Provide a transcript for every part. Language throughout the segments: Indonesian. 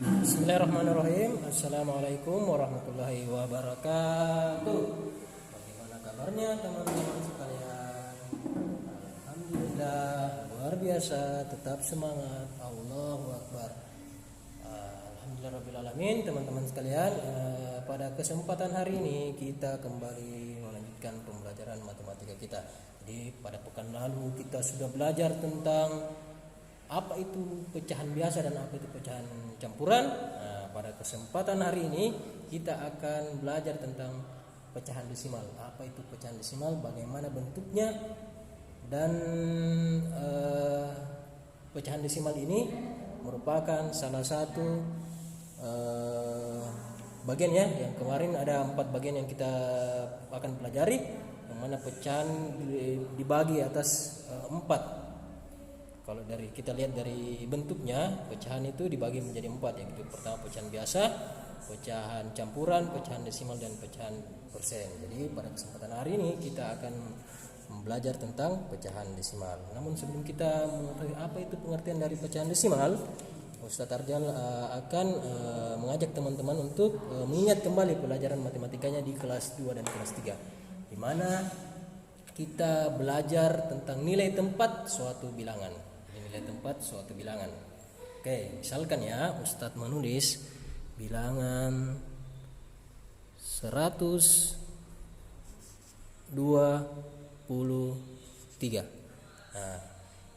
Bismillahirrahmanirrahim. Assalamualaikum warahmatullahi wabarakatuh. Bagaimana kabarnya teman-teman sekalian? Alhamdulillah, luar biasa, tetap semangat. Allahu Akbar. Alhamdulillahirrahmanirrahim. Teman-teman sekalian, pada kesempatan hari ini kita kembali melanjutkan pembelajaran matematika kita. Jadi pada pekan lalu kita sudah belajar tentang apa itu pecahan biasa dan apa itu pecahan campuran. Pada kesempatan hari ini kita akan belajar tentang pecahan desimal. Apa itu pecahan desimal, bagaimana bentuknya, dan pecahan desimal ini merupakan salah satu bagian ya. Yang kemarin ada 4 bagian yang kita akan pelajari, yang mana pecahan dibagi atas 4. Kalau dari kita lihat dari bentuknya, pecahan itu dibagi menjadi 4, yaitu pertama pecahan biasa, pecahan campuran, pecahan desimal, dan pecahan persen. Jadi pada kesempatan hari ini kita akan belajar tentang pecahan desimal. Namun sebelum kita mengetahui apa itu pengertian dari pecahan desimal, Ustadz Arjal akan mengajak teman-teman untuk mengingat kembali pelajaran matematikanya di kelas 2 dan kelas 3, di mana kita belajar tentang nilai tempat suatu bilangan. Nilai tempat suatu bilangan. Oke, misalkan ya, Ustadz menulis bilangan 123. Nah,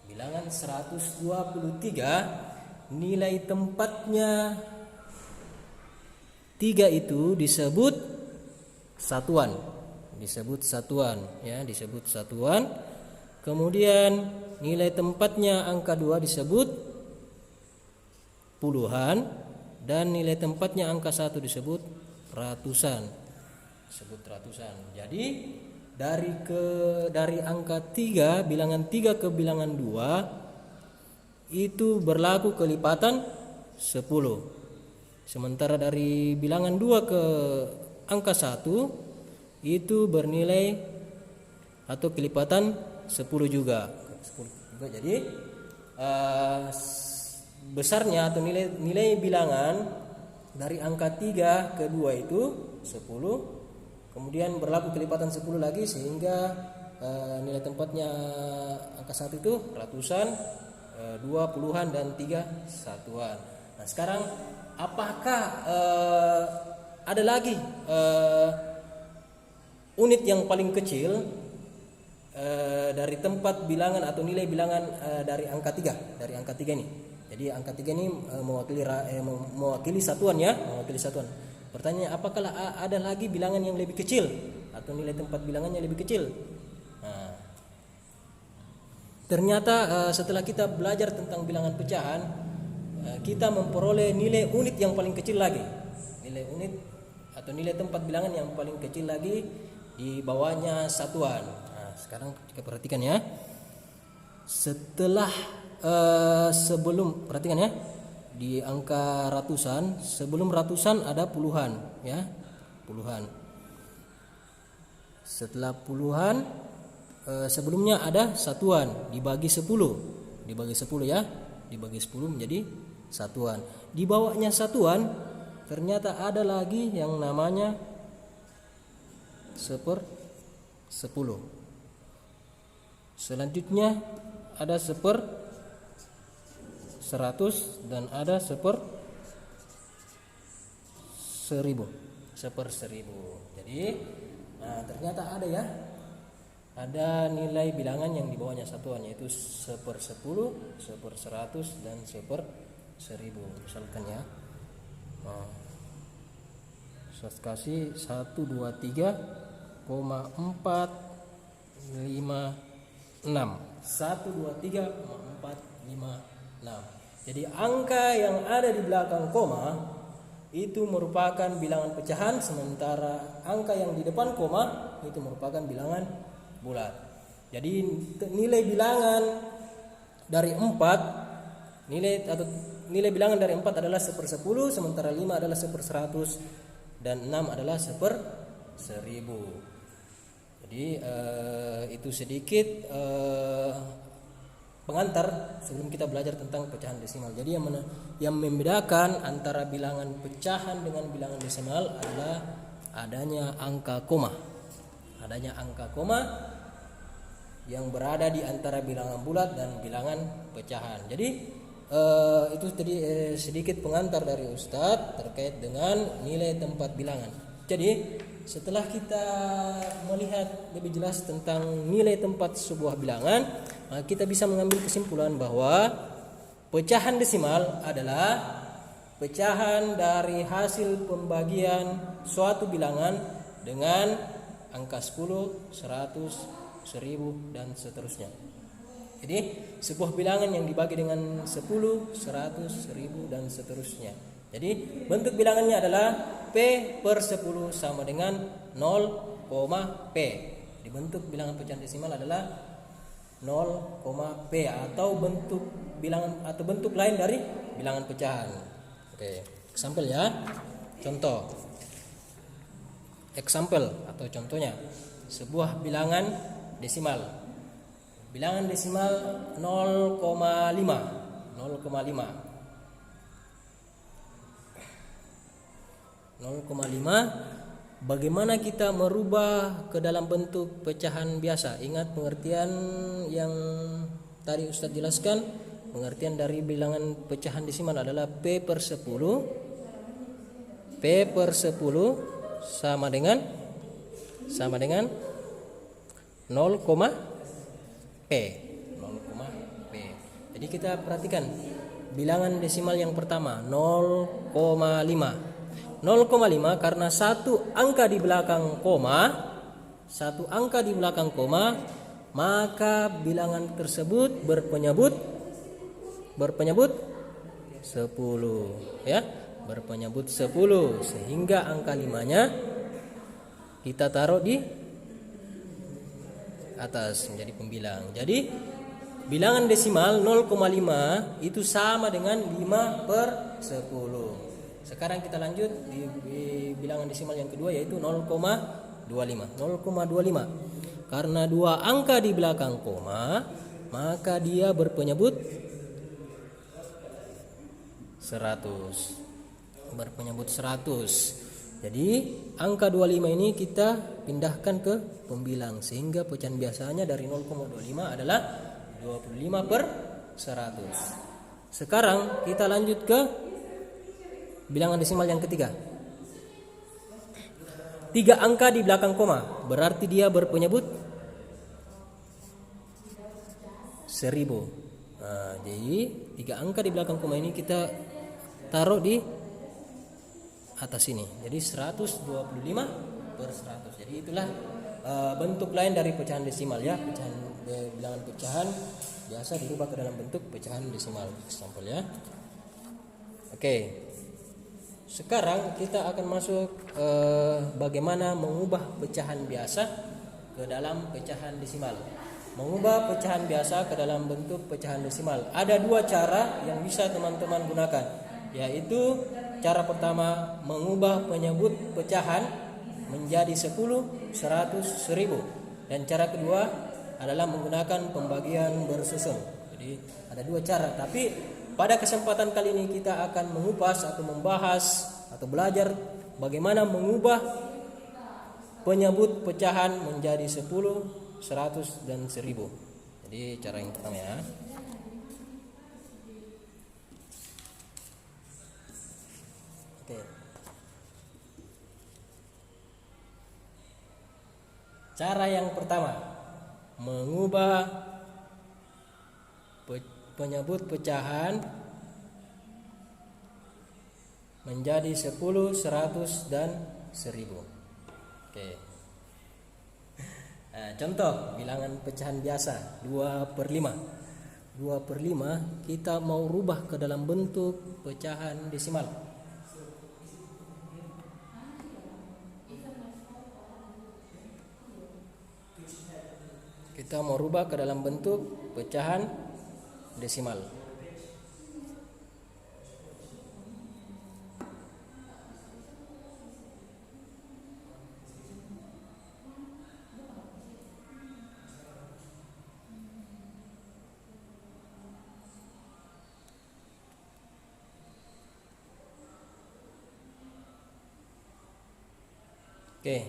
bilangan 123 nilai tempatnya 3 itu disebut satuan. Disebut satuan ya, disebut satuan. Kemudian nilai tempatnya angka 2 disebut puluhan, dan nilai tempatnya angka 1 disebut ratusan. Disebut ratusan. Jadi dari angka 3, bilangan 3 ke bilangan 2 itu berlaku kelipatan 10. Sementara dari bilangan 2 ke angka 1 itu bernilai atau kelipatan 10 juga. Jadi besarnya atau nilai bilangan dari angka 3 ke 2 itu 10. Kemudian berlaku kelipatan 10 lagi, sehingga nilai tempatnya angka 1 itu ratusan, 2 puluhan, dan 3 satuan. Nah, sekarang apakah ada lagi unit yang paling kecil dari tempat bilangan atau nilai bilangan dari angka 3, dari angka 3 ini. Jadi angka 3 ini mewakili satuan ya, mewakili satuan. Pertanyaannya, apakah ada lagi bilangan yang lebih kecil atau nilai tempat bilangannya lebih kecil? Nah, ternyata setelah kita belajar tentang bilangan pecahan, kita memperoleh nilai unit yang paling kecil lagi. Nilai unit atau nilai tempat bilangan yang paling kecil lagi di bawahnya satuan. Sekarang kita perhatikan ya. Setelah sebelum, perhatikan ya, di angka ratusan, sebelum ratusan ada puluhan ya, puluhan. Setelah puluhan, sebelumnya ada satuan dibagi 10. Dibagi 10 ya, dibagi 10 menjadi satuan. Di bawahnya satuan ternyata ada lagi yang namanya 10. Selanjutnya ada 100 dan ada 1000. Jadi ternyata ada ya, ada nilai bilangan yang di bawahnya satuan, yaitu 1/10, 1/100, dan 1/1000. Misalkan ya, saya kasih 123,456. 123,456. Jadi angka yang ada di belakang koma itu merupakan bilangan pecahan, sementara angka yang di depan koma itu merupakan bilangan bulat. Jadi nilai bilangan dari 4, nilai bilangan dari 4 adalah 1/10, sementara 5 adalah 1/100, dan 6 adalah 1/1000. Jadi itu sedikit pengantar sebelum kita belajar tentang pecahan desimal. Jadi yang membedakan antara bilangan pecahan dengan bilangan desimal adalah adanya angka koma. Adanya angka koma yang berada di antara bilangan bulat dan bilangan pecahan. Jadi itu tadi sedikit pengantar dari Ustadz terkait dengan nilai tempat bilangan. Jadi setelah kita melihat lebih jelas tentang nilai tempat sebuah bilangan, kita bisa mengambil kesimpulan bahwa pecahan desimal adalah pecahan dari hasil pembagian suatu bilangan dengan angka 10, 100, 1000 dan seterusnya. Jadi sebuah bilangan yang dibagi dengan 10, 100, 1000 dan seterusnya. Jadi bentuk bilangannya adalah P per 10 sama dengan 0, P. Di bentuk bilangan pecahan desimal adalah 0, P atau bentuk bilangan atau bentuk lain dari bilangan pecahan. Oke, sampel ya. Contoh. Example atau contohnya sebuah bilangan desimal. Bilangan desimal 0,5. 0,5. Bagaimana kita merubah ke dalam bentuk pecahan biasa? Ingat pengertian yang tadi Ustadz jelaskan. Pengertian dari bilangan pecahan desimal adalah P per 10. P per 10 sama dengan 0,P. Jadi kita perhatikan bilangan desimal yang pertama 0,5. 0,5 karena satu angka di belakang koma, maka bilangan tersebut berpenyebut 10 ya, berpenyebut 10 sehingga angka 5-nya kita taruh di atas menjadi pembilang. Jadi bilangan desimal 0,5 itu sama dengan 5 per 10. Sekarang kita lanjut di bilangan desimal yang kedua yaitu 0,25. Karena dua angka di belakang koma, maka dia berpenyebut 100. Berpenyebut 100. Jadi angka 25 ini kita pindahkan ke pembilang sehingga pecahan biasanya dari 0,25 adalah 25 per 100. Sekarang kita lanjut ke bilangan desimal yang ketiga. 3 angka di belakang koma, berarti dia berpenyebut 1000. Jadi 3 angka di belakang koma ini kita taruh di atas ini. Jadi 125 per 100. Jadi itulah bentuk lain dari pecahan desimal ya. Bilangan pecahan biasa dirubah ke dalam bentuk pecahan desimal. Sampel ya. Oke. Sekarang kita akan masuk bagaimana mengubah pecahan biasa ke dalam pecahan desimal. Mengubah pecahan biasa ke dalam bentuk pecahan desimal. Ada 2 cara yang bisa teman-teman gunakan, yaitu cara pertama mengubah penyebut pecahan menjadi 10, 100, 1000. Dan cara kedua adalah menggunakan pembagian bersusun. Jadi ada 2 cara, tapi pada kesempatan kali ini kita akan mengupas atau membahas atau belajar bagaimana mengubah penyebut pecahan menjadi 10, 100 dan 1000. Jadi cara yang pertama ya. Oke. Cara yang pertama mengubah penyebut pecahan menjadi 10, 100 dan 1000. Oke. Contoh bilangan pecahan biasa 2/5. 2/5 kita mau rubah ke dalam bentuk pecahan desimal. Kita mau rubah ke dalam bentuk pecahan desimal. Oke.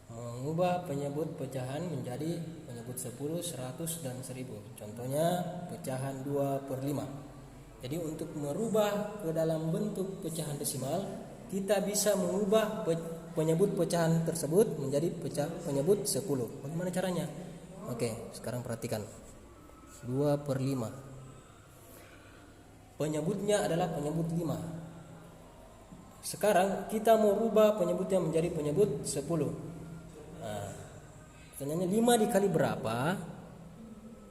Mengubah penyebut pecahan menjadi penyebut 10, 100 dan 1000. Contohnya pecahan 2/5. Jadi untuk merubah ke dalam bentuk pecahan desimal, kita bisa mengubah penyebut pecahan tersebut menjadi penyebut 10. Bagaimana caranya? Oke, sekarang perhatikan. 2/5. Penyebutnya adalah penyebut 5. Sekarang kita mau rubah penyebutnya menjadi penyebut 10. Nah, pertanyaannya 5 dikali berapa?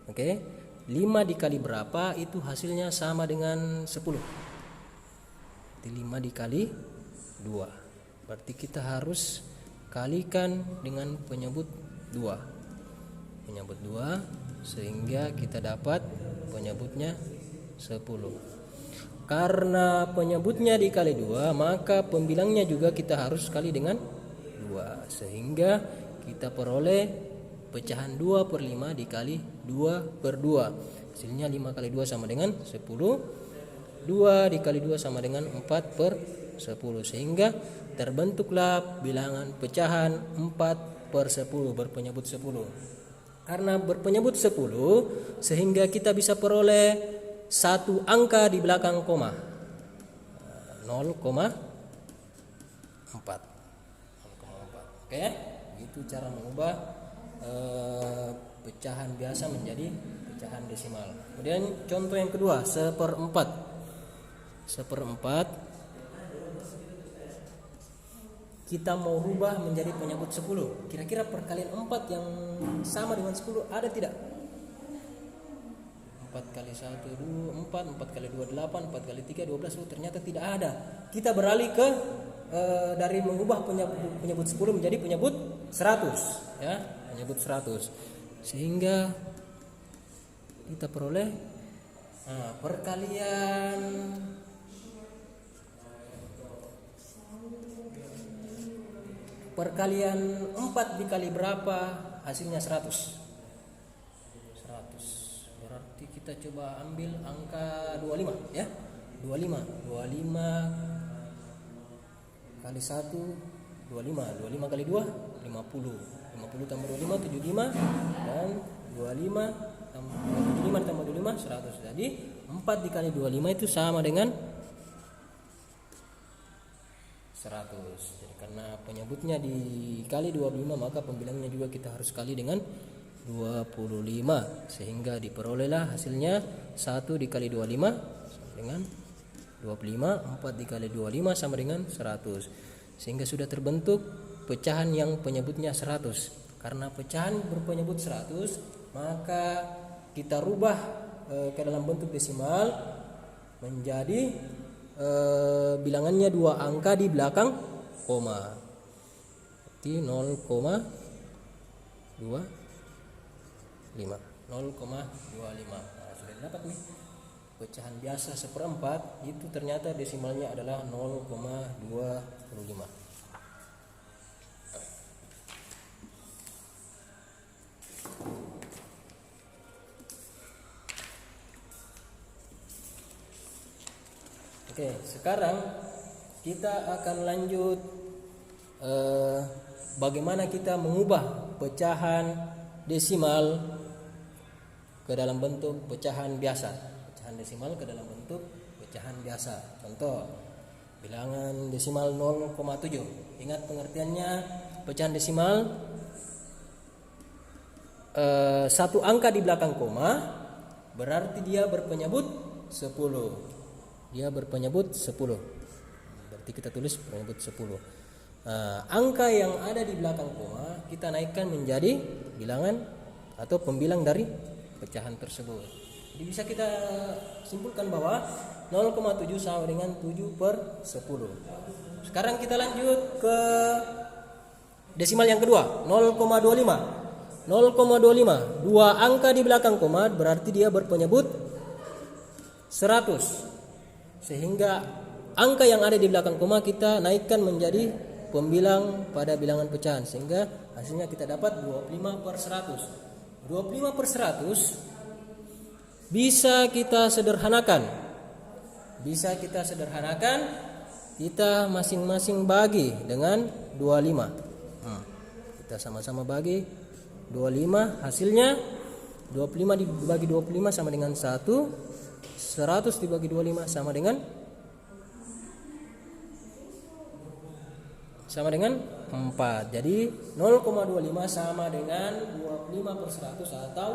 Oke, 5 dikali berapa itu hasilnya sama dengan 10. Jadi 5 dikali 2. Berarti kita harus kalikan dengan penyebut 2. Penyebut 2 sehingga kita dapat penyebutnya 10. Karena penyebutnya dikali 2, maka pembilangnya juga kita harus kali dengan 2. Sehingga kita peroleh pecahan 2/5 dikali 2/2. Hasilnya 5 kali 2 sama dengan 10. 2 dikali 2 sama dengan 4/10. Sehingga terbentuklah bilangan pecahan 4/10 berpenyebut 10. Karena berpenyebut 10, sehingga kita bisa peroleh satu angka di belakang koma, 0,4. Oke, itu cara mengubah pecahan biasa menjadi pecahan desimal. Kemudian contoh yang kedua, 1/4. 1/4 kita mau rubah menjadi penyebut 10. Kira-kira perkalian 4 yang sama dengan 10 ada tidak? 4 kali 1 2 4, 4 kali 2 8, 4 kali 3 12. Ternyata tidak ada. Kita beralih ke dari mengubah penyebut 10 menjadi penyebut 100, ya, penyebut 100. Sehingga kita peroleh perkalian 4 dikali berapa hasilnya 100. Berarti kita coba ambil angka 25, ya. 25 kali 1 25 kali 2 50 tambah 25 75 dan 25 tambah 25 100. Jadi 4 dikali 25 itu sama dengan 100. Jadi karena penyebutnya dikali 25, maka pembilangnya juga kita harus kali dengan 25, sehingga diperolehlah hasilnya 1 dikali 25 sama dengan 25, 4 dikali 25 sama dengan 100. Sehingga sudah terbentuk pecahan yang penyebutnya 100. Karena pecahan berpenyebut 100, maka kita rubah ke dalam bentuk desimal menjadi bilangannya 2 angka di belakang koma. Berarti 0,25. Nah, sudah dapat nih pecahan biasa 1/4, itu ternyata desimalnya adalah 0,25. Oke, sekarang kita akan lanjut bagaimana kita mengubah pecahan desimal ke dalam bentuk pecahan biasa. Pecahan desimal ke dalam bentuk pecahan biasa. Contoh, bilangan desimal 0,7. Ingat pengertiannya, pecahan desimal satu angka di belakang koma berarti dia berpenyebut 10. Dia berpenyebut 10. Berarti kita tulis penyebut 10. Angka yang ada di belakang koma kita naikkan menjadi bilangan atau pembilang dari pecahan tersebut. Jadi bisa kita simpulkan bahwa 0,7 sama dengan 7/10. Sekarang kita lanjut ke desimal yang kedua, 0,25. 0,25, 2 angka di belakang koma berarti dia berpenyebut 100. Sehingga angka yang ada di belakang koma kita naikkan menjadi pembilang pada bilangan pecahan, sehingga hasilnya kita dapat 25/100. 25/100 bisa kita sederhanakan kita masing-masing bagi dengan 25. Kita sama-sama bagi 25, hasilnya 25 dibagi 25 sama dengan 1, 100 dibagi 25 sama dengan 4. Jadi 0,25 sama dengan 25/100 atau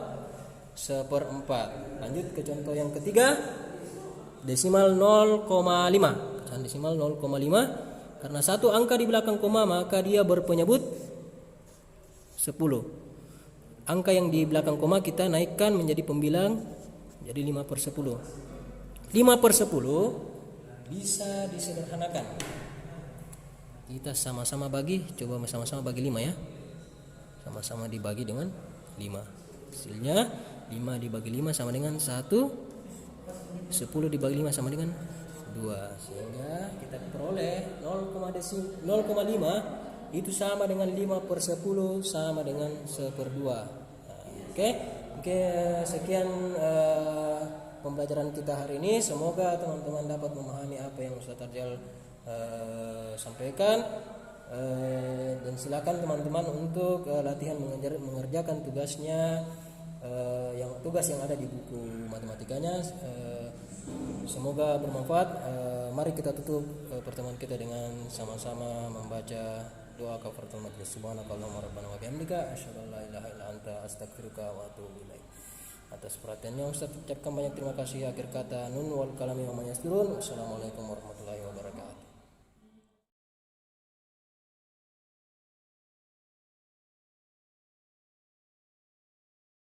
1/4. Lanjut ke contoh yang ketiga, desimal 0,5. Pecahan desimal 0,5. Karena satu angka di belakang koma maka dia berpenyebut 10. Angka yang di belakang koma kita naikkan menjadi pembilang, jadi 5/10. 5/10 bisa disederhanakan. Kita sama-sama bagi, coba sama-sama bagi 5 ya. Sama-sama dibagi dengan 5. Hasilnya 5 dibagi 5 sama dengan 1, 10 dibagi 5 sama dengan 2. Sehingga kita peroleh 0,5 itu sama dengan 5/10 sama dengan 1/2. Oke, sekian pembelajaran kita hari ini. Semoga teman-teman dapat memahami apa yang Ustaz Arjal sampaikan, dan silakan teman-teman untuk latihan mengerjakan tugasnya, tugas yang ada di buku matematikanya. Semoga bermanfaat. Mari kita tutup pertemuan kita dengan sama-sama membaca doa kafaratul majlis. Subhanakallahumma rabbana wa bihamdika asyhadu an la ilaha illa anta astaghfiruka wa atubu ilaik. Atas perhatiannya Ustaz ucapkan banyak terima kasih. Akhir kata nun wal kalami wa mayasturun. Wassalamualaikum warahmatullahi wabarakatuh.